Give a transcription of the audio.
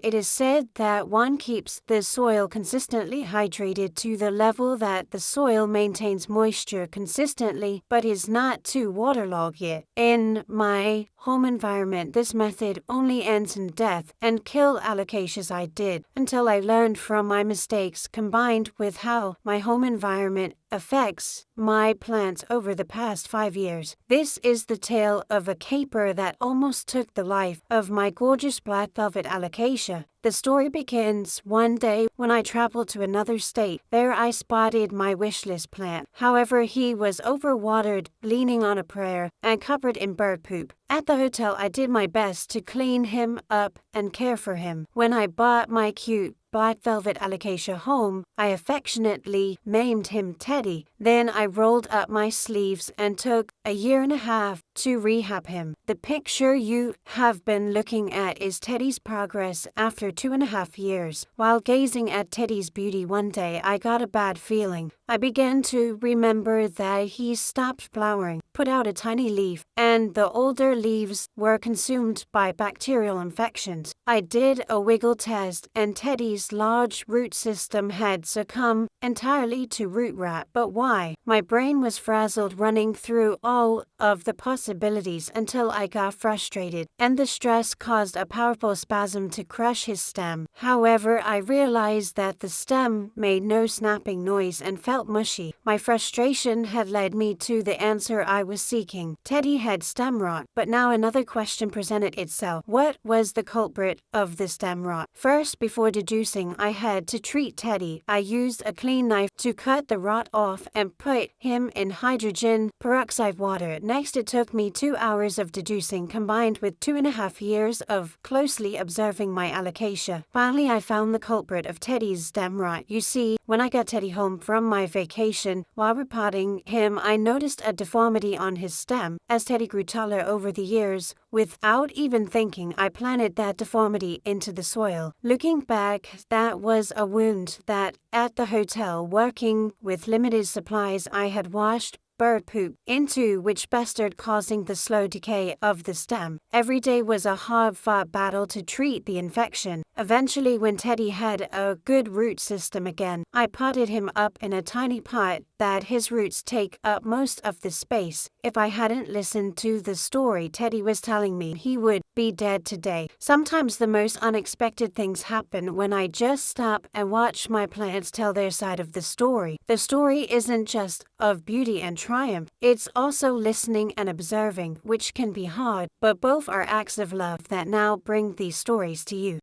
It is said that one keeps the soil consistently hydrated to the level that the soil maintains moisture consistently but is not too waterlogged yet. In my home environment, this method only ends in death and kill alocasias. I did until I learned from my mistakes combined with how my home environment affects my plants over the past 5 years. This is the tale of a caper that almost took the life of my gorgeous black velvet alocasia. The story begins one day when I traveled to another state. There I spotted my wishlist plant. However, he was overwatered, leaning on a prayer, and covered in bird poop. At the hotel, I did my best to clean him up and care for him. When I bought my cute black velvet alocasia home, I affectionately named him Teddy. Then I rolled up my sleeves and took a year and a half to rehab him. The picture you have been looking at is Teddy's progress after 2.5 years. While gazing at Teddy's beauty one day, I got a bad feeling. I began to remember that he stopped flowering, put out a tiny leaf, and the older leaves were consumed by bacterial infections. I did a wiggle test, and Teddy's large root system had succumbed entirely to root rot. But why? My brain was frazzled, running through all of the possibilities until I got frustrated, and the stress caused a powerful spasm to crush his stem. However, I realized that the stem made no snapping noise and felt mushy. My frustration had led me to the answer I was seeking. Teddy had stem rot, but now another question presented itself. What was the culprit of the stem rot? First, before deducing I had to treat Teddy, I used a clean knife to cut the rot off and put him in hydrogen peroxide water. Next, it took me 2 hours of deducing combined with 2.5 years of closely observing my alocasia. Finally, I found the culprit of Teddy's stem rot. You see, when I got Teddy home from my vacation, while repotting him, I noticed a deformity on his stem. As Teddy grew taller over the years, without even thinking, I planted that deformity into the soil. Looking back, that was a wound that, at the hotel, working with limited supplies, I had washed bird poop into, which festered, causing the slow decay of the stem. Every day was a hard-fought battle to treat the infection. Eventually, when Teddy had a good root system again, I potted him up in a tiny pot that his roots take up most of the space. If I hadn't listened to the story Teddy was telling me, he would be dead today. Sometimes the most unexpected things happen when I just stop and watch my plants tell their side of the story. The story isn't just of beauty and triumph, it's also listening and observing, which can be hard, but both are acts of love that now bring these stories to you.